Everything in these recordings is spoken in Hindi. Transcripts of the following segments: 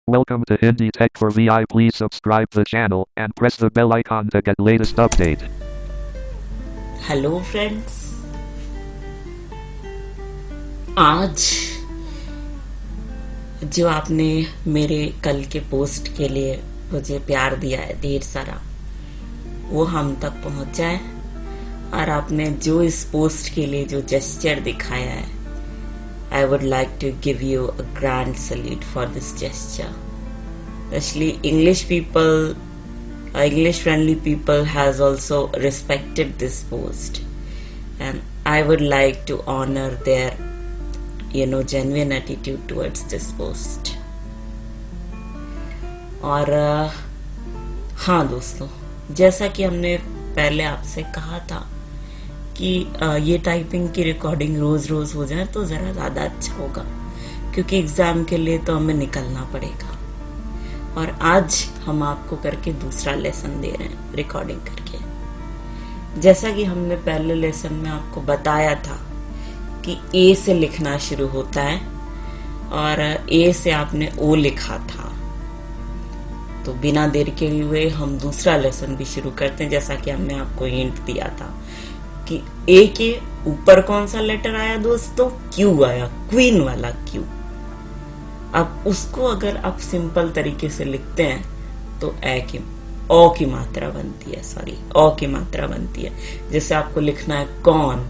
Welcome to Hindi Tech for VI. Please subscribe the channel and press the bell icon to get latest update. Hello friends, आज जो आपने मेरे कल के पोस्ट के लिए मुझे प्यार दिया है ढेर सारा, वो हम तक पहुंचा है। और आपने जो इस पोस्ट के लिए जो जेस्चर दिखाया है, I would like to give you a grand salute for this gesture. Especially English friendly people has also respected this post, and I would like to honor their genuine attitude towards this post. और हाँ दोस्तों, जैसा कि हमने पहले आपसे कहा था कि ये टाइपिंग की रिकॉर्डिंग रोज रोज हो जाए तो जरा ज्यादा अच्छा होगा, क्योंकि एग्जाम के लिए तो हमें निकलना पड़ेगा। और आज हम आपको करके दूसरा लेसन दे रहे हैं रिकॉर्डिंग करके। जैसा कि हमने पहले लेसन में आपको बताया था कि ए से लिखना शुरू होता है और ए से आपने ओ लिखा था, तो बिना देर के हुए हम दूसरा लेसन भी शुरू करते हैं। जैसा कि हमने आपको हिंट दिया था कि ए के ऊपर कौन सा लेटर आया दोस्तों? क्यू आया, क्वीन वाला क्यू। अब उसको अगर आप सिंपल तरीके से लिखते हैं तो ओ की मात्रा बनती है, ओ की मात्रा बनती है। जैसे आपको लिखना है कौन,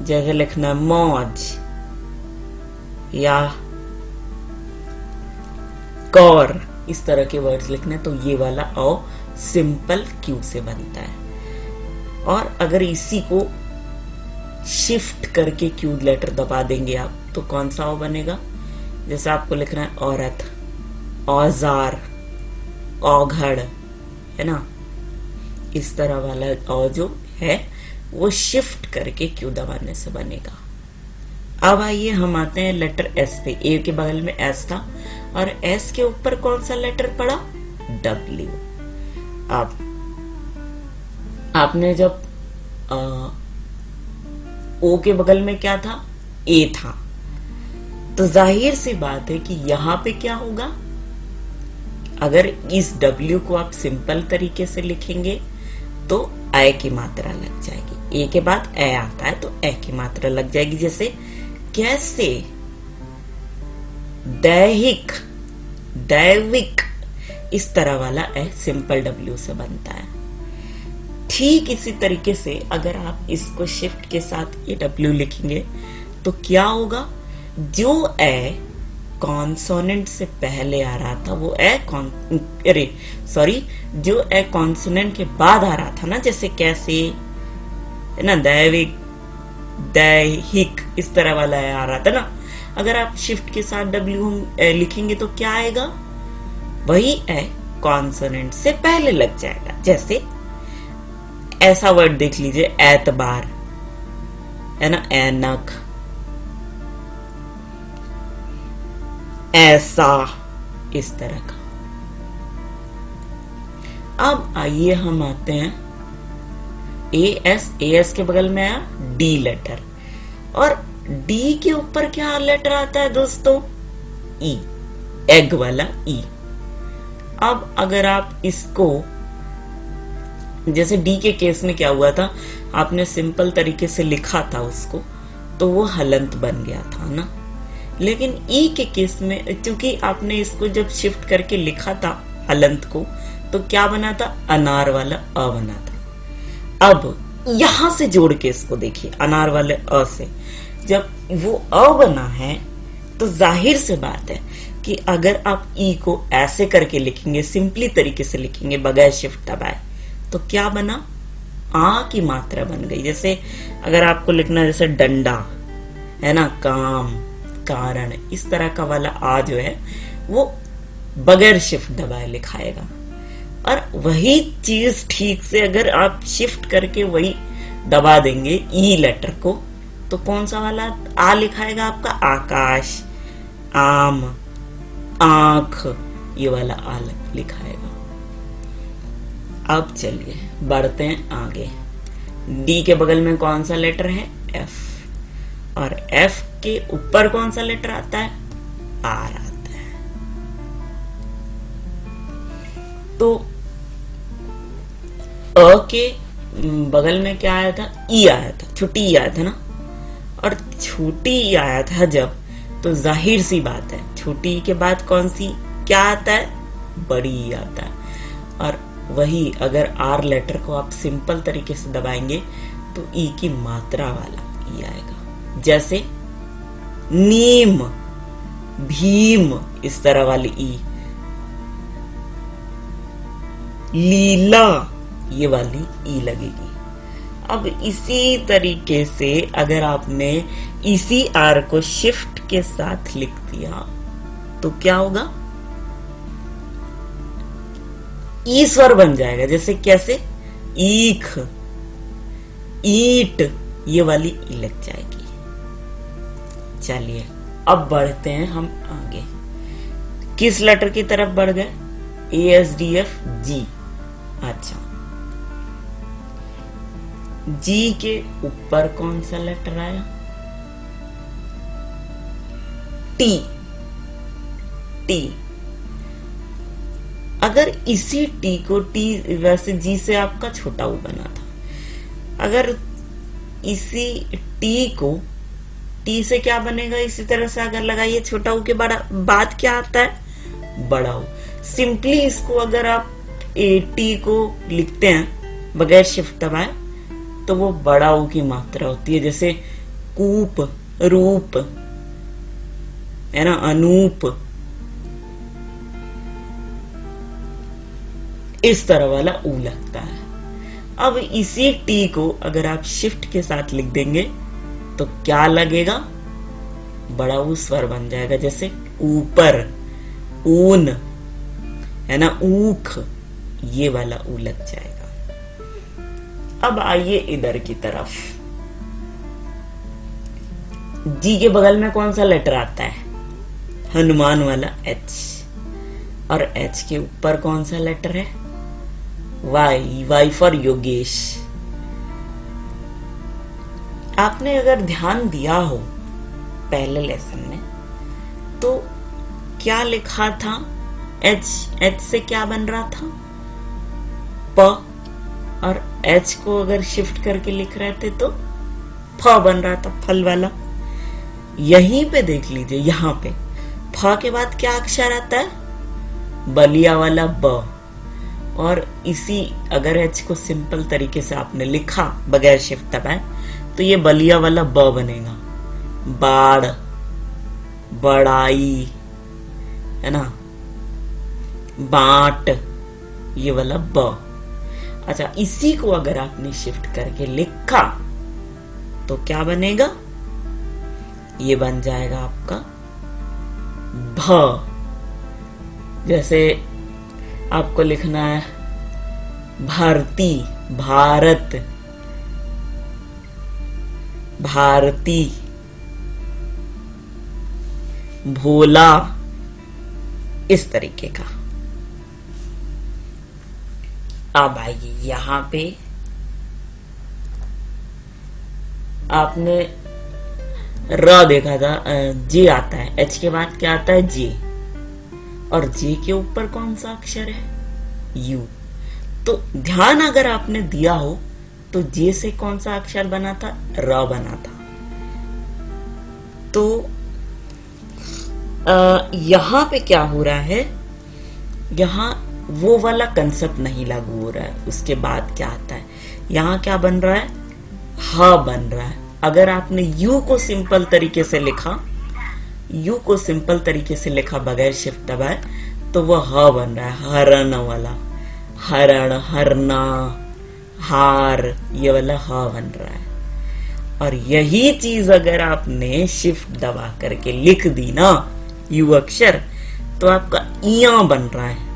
जैसे लिखना है मौज या कौर, इस तरह के वर्ड्स लिखने, तो ये वाला ओ सिंपल क्यू से बनता है। और अगर इसी को शिफ्ट करके क्यू लेटर दबा देंगे आप, तो कौन सा ओ बनेगा? जैसे आपको लिखना है औरत, औजार, औघड़, है ना, इस तरह वाला ओ जो है वो शिफ्ट करके क्यू दबाने से बनेगा। अब आइए हम आते हैं लेटर एस पे। ए के बगल में एस था और एस के ऊपर कौन सा लेटर पड़ा? डब्ल्यू। अब आपने जब ओ के बगल में क्या था? ए था, तो जाहिर सी बात है कि यहां पे क्या होगा? अगर इस डब्ल्यू को आप सिंपल तरीके से लिखेंगे तो ए की मात्रा लग जाएगी। ए के बाद ए आता है तो ए की मात्रा लग जाएगी। जैसे कैसे, दैहिक, दैविक, इस तरह वाला ए सिंपल डब्ल्यू से बनता है। ठीक इसी तरीके से अगर आप इसको शिफ्ट के साथ ये डब्ल्यू लिखेंगे तो क्या होगा? जो ए कॉन्सोनेंट से पहले आ रहा था वो जो ए कॉन्सोनेंट के बाद आ रहा था ना, जैसे कैसे, है ना, दैविक, दैहिक, इस तरह वाला ए आ रहा था ना। अगर आप शिफ्ट के साथ डब्ल्यू लिखेंगे तो क्या आएगा? वही ए कॉन्सोनेंट से पहले लग जाएगा। जैसे ऐसा वर्ड देख लीजिए, एतबार, है ना, ऐनक, ऐसा, इस तरह का। अब आइए हम आते हैं एएस के बगल में आया डी लेटर, और डी के ऊपर क्या लेटर आता है दोस्तों? ई, एग वाला ई। अब अगर आप इसको, जैसे डी के केस में क्या हुआ था, आपने सिंपल तरीके से लिखा था उसको तो वो हलंत बन गया था ना। लेकिन ई के केस में क्योंकि आपने इसको जब शिफ्ट करके लिखा था हलंत को, तो क्या बना था? अनार वाला अ बना था। अब यहां से जोड़ के इसको देखिए, अनार वाले अ से जब वो अ बना है तो जाहिर से बात है कि अगर आप ई को ऐसे करके लिखेंगे, सिंपली तरीके से लिखेंगे बगैर शिफ्ट दबाए, तो क्या बना? आ की मात्रा बन गई। जैसे अगर आपको लिखना, जैसे डंडा, है ना, काम, कारण, इस तरह का वाला आ जो है वो बगैर शिफ्ट दबाए लिखाएगा। और वही चीज ठीक से अगर आप शिफ्ट करके वही दबा देंगे ई लेटर को, तो कौन सा वाला आ लिखाएगा आपका? आकाश, आम, आंख, ये वाला आ लिखाएगा। अब चलिए बढ़ते हैं आगे। डी के बगल में कौन सा लेटर है? एफ, और एफ के ऊपर कौन सा लेटर आता है? आर आता तो अ के बगल में क्या आया था? ई आया था, छोटी ई आया था ना। और छोटी ई आया था जब, तो जाहिर सी बात है छोटी ई के बाद कौन सी क्या आता है? बड़ी ई आता है। और वही अगर आर लेटर को आप सिंपल तरीके से दबाएंगे तो ई की मात्रा वाला ई आएगा। जैसे नीम, भीम, इस तरह वाली ई। लीला, ये वाली ई लगेगी। अब इसी तरीके से अगर आपने इसी आर को शिफ्ट के साथ लिख दिया तो क्या होगा? ई स्वर बन जाएगा। जैसे कैसे? ईख, ईट, ये वाली ई लग जाएगी। चलिए अब बढ़ते हैं हम आगे। किस लेटर की तरफ बढ़ गए? ASDF जी। अच्छा, जी के ऊपर कौन सा लेटर आया? टी। टी। अगर इसी टी को, टी वैसे जी से आपका छोटा ऊ बना था, अगर इसी टी को टी से क्या बनेगा? इसी तरह से अगर लगाइए छोटा ऊ के बाद क्या आता है? बड़ा ऊ। सिंपली इसको अगर आप टी को लिखते हैं बगैर शिफ्ट दबाए तो वो बड़ा ऊ की मात्रा होती है। जैसे कूप, रूप, है ना, अनूप, इस तरह वाला ऊ लगता है। अब इसी टी को अगर आप शिफ्ट के साथ लिख देंगे तो क्या लगेगा? बड़ा ऊ स्वर बन जाएगा। जैसे ऊपर, ऊन, है ना, ऊख, ये वाला ऊ लग जाएगा। अब आइए इधर की तरफ। जी के बगल में कौन सा लेटर आता है? हनुमान वाला एच। और एच के ऊपर कौन सा लेटर है? वाई। Y for Yogesh. आपने अगर ध्यान दिया हो पहले लेसन में तो क्या लिखा था? एच। एच से क्या बन रहा था? प। और एच को अगर शिफ्ट करके लिख रहे थे तो फ बन रहा था, फल वाला। यहीं पे देख लीजिए, यहां पे फ के बाद क्या अक्षर आता है? बलिया वाला ब। और इसी अगर एच को सिंपल तरीके से आपने लिखा बगैर शिफ्ट दबाए तो ये बलिया वाला ब बनेगा। बाढ़, बड़ाई, है ना, बाट, ये वाला ब। अच्छा, इसी को अगर आपने शिफ्ट करके लिखा तो क्या बनेगा? ये बन जाएगा आपका भ। जैसे आपको लिखना है भारती, भारत, भारती, भोला, इस तरीके का। अब आइए यहां पे आपने र देखा था, जे आता है, एच के बाद क्या आता है? जे। और जे के ऊपर कौन सा अक्षर है? यू। तो ध्यान अगर आपने दिया हो तो जे से कौन सा अक्षर बना था? र बना था। तो यहां पे क्या हो रहा है? यहां वो वाला कंसेप्ट नहीं लागू हो रहा है। उसके बाद क्या आता है? यहां क्या बन रहा है? ह बन रहा है। अगर आपने यू को सिंपल तरीके से लिखा, यू को सिंपल तरीके से लिखा बगैर शिफ्ट दबाए तो वो ह बन रहा है, हरण वाला। हरण, हरना, हार, ये वाला ह बन रहा है। और यही चीज अगर आपने शिफ्ट दबा करके लिख दी ना यू अक्षर तो आपका इया बन रहा है।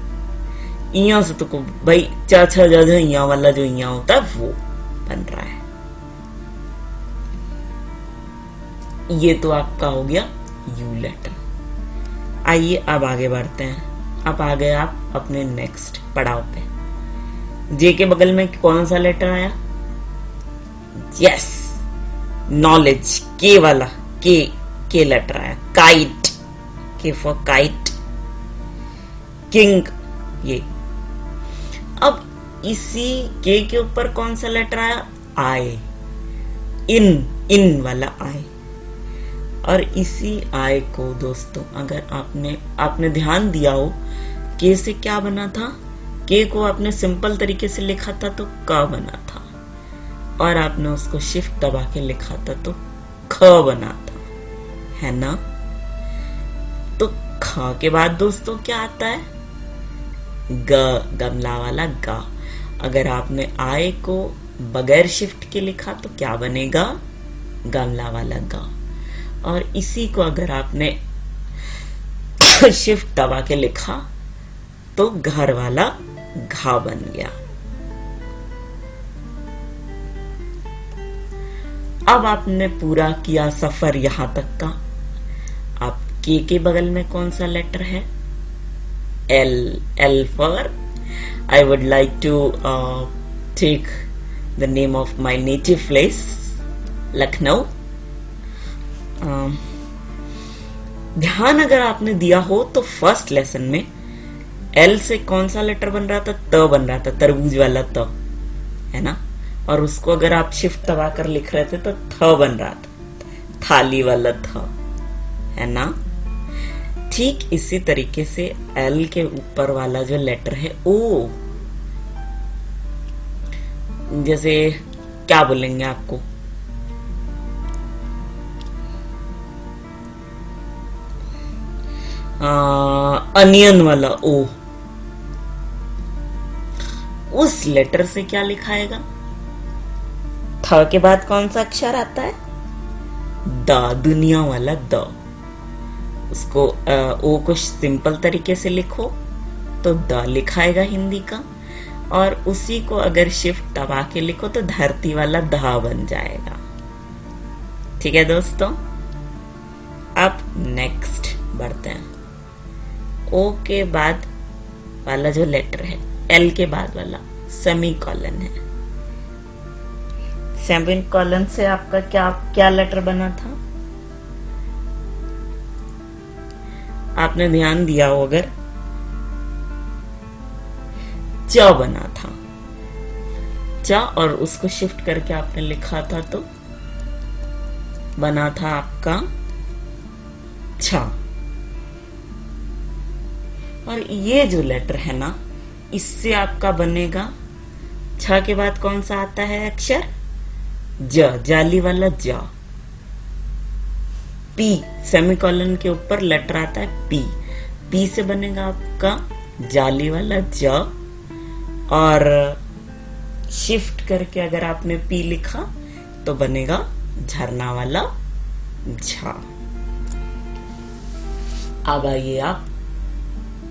इया से तो भाई चाचा जाजा इया वाला जो इया होता है वो बन रहा है। ये तो आपका हो गया यू लेटर। आइए अब आगे बढ़ते हैं। अब आ गए आप अपने नेक्स्ट पड़ाव पे। जे के बगल में कौन सा लेटर आया? यस, नॉलेज, के वाला, के लेटर आया। काइट, के फॉर काइट। किंग, ये अब इसी के ऊपर कौन सा लेटर आया? आई, इन वाला आई। और इसी आई को दोस्तों अगर आपने ध्यान दिया हो, के से क्या बना था? के को आपने सिंपल तरीके से लिखा था तो क बना था, और आपने उसको शिफ्ट दबा के लिखा था तो ख बना था, है ना? तो ख के बाद दोस्तों क्या आता है? ग, गमला वाला ग। अगर आपने आय को बगैर शिफ्ट के लिखा तो क्या बनेगा? गमला वाला ग। और इसी को अगर आपने शिफ्ट दबा के लिखा तो घर वाला घा बन गया। अब आपने पूरा किया सफर यहां तक का। अब के बगल में कौन सा लेटर है? L for I would like to take the name of my native place, Lucknow. ध्यान अगर आपने दिया हो तो फर्स्ट लेसन में L से कौन सा लेटर बन रहा था? त बन रहा था, तरबूज वाला त, है ना? और उसको अगर आप शिफ्ट दबा कर लिख रहे थे तो थ बन रहा था, थाली वाला थ, है ना? ठीक इसी तरीके से L के ऊपर वाला जो लेटर है O, जैसे क्या बोलेंगे आपको? अनियन वाला O, उस लेटर से क्या लिखाएगा? थ के बाद कौन सा अक्षर आता है? द, दुनिया वाला द। उसको ओ को सिंपल तरीके से लिखो तो द लिखाएगा हिंदी का, और उसी को अगर शिफ्ट दबा के लिखो तो धरती वाला धा बन जाएगा। ठीक है दोस्तों, अब नेक्स्ट बढ़ते हैं। ओ के बाद वाला जो लेटर है, एल के बाद वाला सेमी कॉलन है। सेमी कॉलन से आपका क्या लेटर बना था? आपने ध्यान दिया हो अगर, च बना था, च, और उसको शिफ्ट करके आपने लिखा था तो बना था आपका छ। और ये जो लेटर है ना, इससे आपका बनेगा, छ के बाद कौन सा आता है अक्षर? ज, जाली वाला ज। पी, सेमीकोलन के ऊपर लेटर आता है पी, पी से बनेगा आपका जाली वाला ज, और शिफ्ट करके अगर आपने पी लिखा तो बनेगा झरना वाला झा। अब आइए आप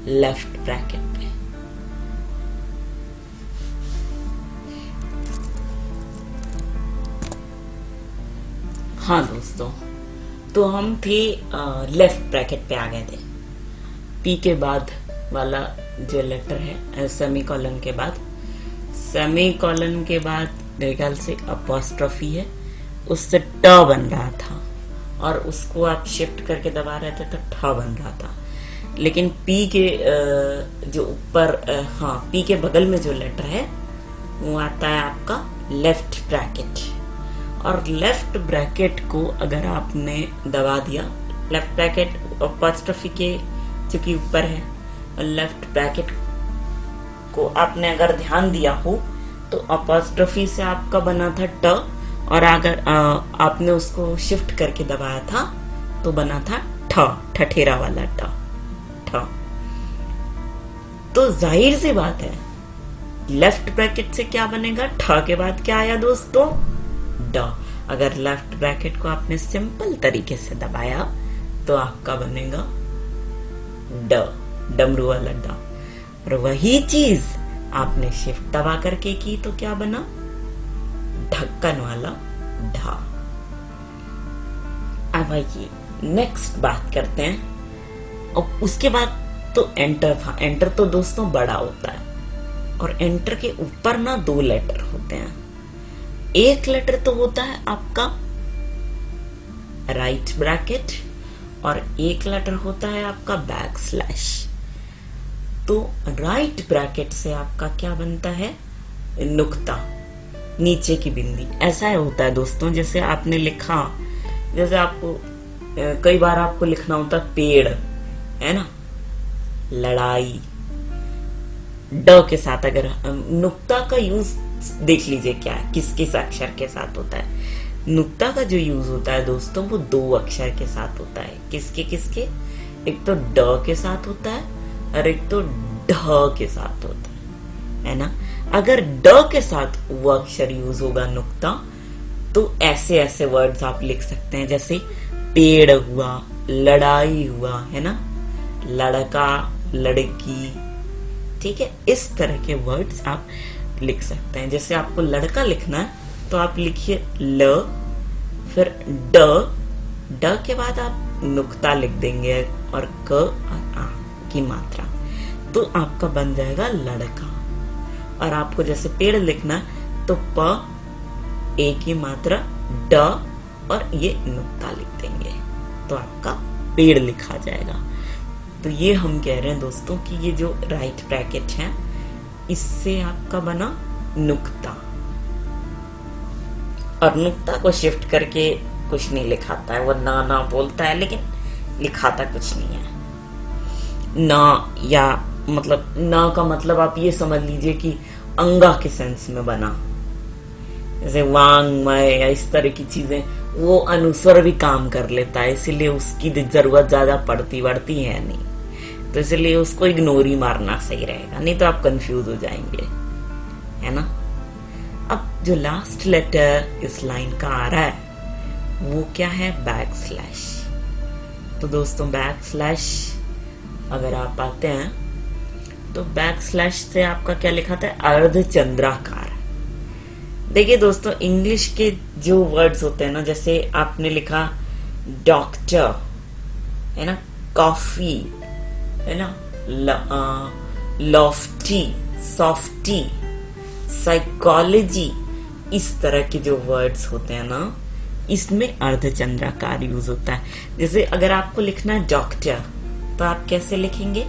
लेफ्ट ब्रैकेट पे। हाँ दोस्तों, तो हम थे लेफ्ट ब्रैकेट पे आ गए थे। पी के बाद वाला जो लेटर है, सेमी कॉलन के बाद, सेमी कॉलन के बाद मेरे ख्याल से अपॉस्ट्रोफी है, उससे ट बन रहा था, और उसको आप शिफ्ट करके दबा रहे थे तो ठ बन रहा था। लेकिन पी के जो ऊपर, हाँ, पी के बगल में जो लेटर है वो आता है आपका लेफ्ट ब्रैकेट। और लेफ्ट ब्रैकेट को अगर आपने दबा दिया, लेफ्ट ब्रैकेट अपॉस्ट्रोफी के चूंकि ऊपर है, और लेफ्ट ब्रैकेट को आपने अगर ध्यान दिया हो तो अपॉस्ट्रोफी से आपका बना था ट, और अगर आपने उसको शिफ्ट करके दबाया था तो बना था ठ, ठठेरा वाला ट, ठ। तो जाहिर सी बात है लेफ्ट ब्रैकेट से क्या बनेगा? ठ के बाद क्या आया दोस्तों? ड। अगर लेफ्ट ब्रैकेट को आपने सिंपल तरीके से दबाया तो आपका बनेगा ड, डमरू वाला ड। और वही चीज आपने शिफ्ट दबा करके की तो क्या बना? ढक्कन वाला ढा। अब आइए नेक्स्ट बात करते हैं। और उसके बाद तो एंटर था। एंटर तो दोस्तों बड़ा होता है, और एंटर के ऊपर ना दो लेटर होते हैं। एक लेटर तो होता है आपका राइट ब्रैकेट, और एक लेटर होता है आपका बैक स्लैश। तो राइट ब्रैकेट से आपका क्या बनता है, नुक्ता, नीचे की बिंदी। ऐसा होता है दोस्तों, जैसे आपने लिखा, जैसे आपको कई बार आपको लिखना होता है पेड़, है ना, लड़ाई, ड के साथ अगर नुक्ता का यूज देख लीजिए क्या है, किस किस अक्षर के साथ होता है। नुक्ता का जो यूज होता है दोस्तों वो 2 अक्षर के साथ होता है। किसके किसके, एक तो ड के साथ होता है और एक तो ढ के साथ होता है ना। अगर ड के साथ वो अक्षर यूज होगा नुक्ता, तो ऐसे ऐसे वर्ड्स आप लिख सकते हैं, जैसे पेड़ हुआ, लड़ाई हुआ, है ना, लड़का, लड़की, ठीक है। इस तरह के वर्ड्स आप लिख सकते हैं। जैसे आपको लड़का लिखना है तो आप लिखिए ल, फिर ड के बाद आप नुक्ता लिख देंगे और क और आ की मात्रा, तो आपका बन जाएगा लड़का। और आपको जैसे पेड़ लिखना है तो प, ए की मात्रा, ड और ये नुक्ता लिख देंगे, तो आपका पेड़ लिखा जाएगा। तो ये हम कह रहे हैं दोस्तों कि ये जो राइट ब्रैकेट है, इससे आपका बना नुक्ता। और नुक्ता को शिफ्ट करके कुछ नहीं लिखाता है, वो ना बोलता है लेकिन लिखाता कुछ नहीं है। ना, या मतलब ना का मतलब आप ये समझ लीजिए कि अंगा के सेंस में बना, जैसे वांग, मय या इस तरह की चीजें, वो अनुस्वर भी काम कर लेता है, इसीलिए उसकी जरूरत ज्यादा पड़ती है नहीं, तो इसलिए उसको इग्नोर ही मारना सही रहेगा, नहीं तो आप कंफ्यूज हो जाएंगे, है ना। अब जो लास्ट लेटर इस लाइन का आ रहा है वो क्या है, बैक स्लैश। तो दोस्तों बैक स्लैश अगर आप आते हैं तो बैक स्लैश से आपका क्या लिखा था, अर्धचंद्राकार। देखिए दोस्तों, इंग्लिश के जो वर्ड्स होते हैं ना, जैसे आपने लिखा डॉक्टर, है ना, कॉफी, है ना, लॉफ्टी, सॉफ्टी, साइकोलॉजी, इस तरह के जो वर्ड्स होते हैं ना, इसमें अर्धचंद्राकार यूज होता है। जैसे अगर आपको लिखना है डॉक्टर, तो आप कैसे लिखेंगे,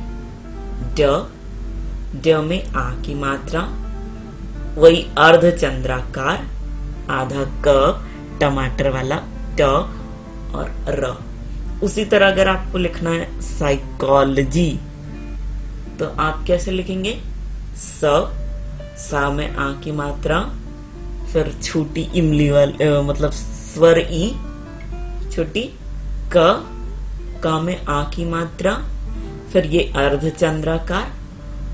ड में आ की मात्रा, वही अर्धचंद्राकार, आधा क, टमाटर वाला ट और र। उसी तरह अगर आपको लिखना है साइकोलॉजी, तो आप कैसे लिखेंगे, सा में आ की मात्रा, फिर छोटी इमली वाली मतलब स्वर ई, छोटी क में आ की मात्रा, फिर ये अर्धचंद्राकार,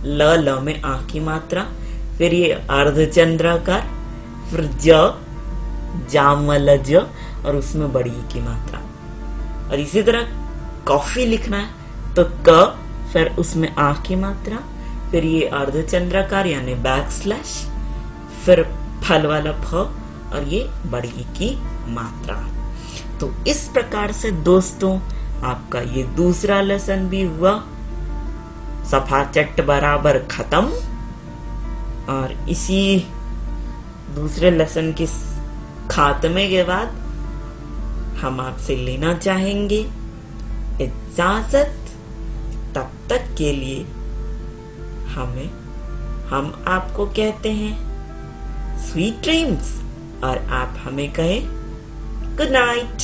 ल में आ की मात्रा, फिर ये अर्धचंद्राकार, फिर जाम वाला ज और उसमें बड़ी की मात्रा। और इसी तरह कॉफी लिखना है तो क, फिर उसमें आ की मात्रा, फिर ये अर्धचंद्राकार यानी बैक स्लैश, फिर फल वाला फ और ये बड़ी की मात्रा। तो इस प्रकार से दोस्तों आपका ये दूसरा लेसन भी हुआ, सफा चट बराबर खत्म। और इसी दूसरे लेसन के खात्मे के बाद हम आपसे लेना चाहेंगे इजाजत। तब तक के लिए हम आपको कहते हैं स्वीट ड्रीम्स और आप हमें कहें गुड नाइट।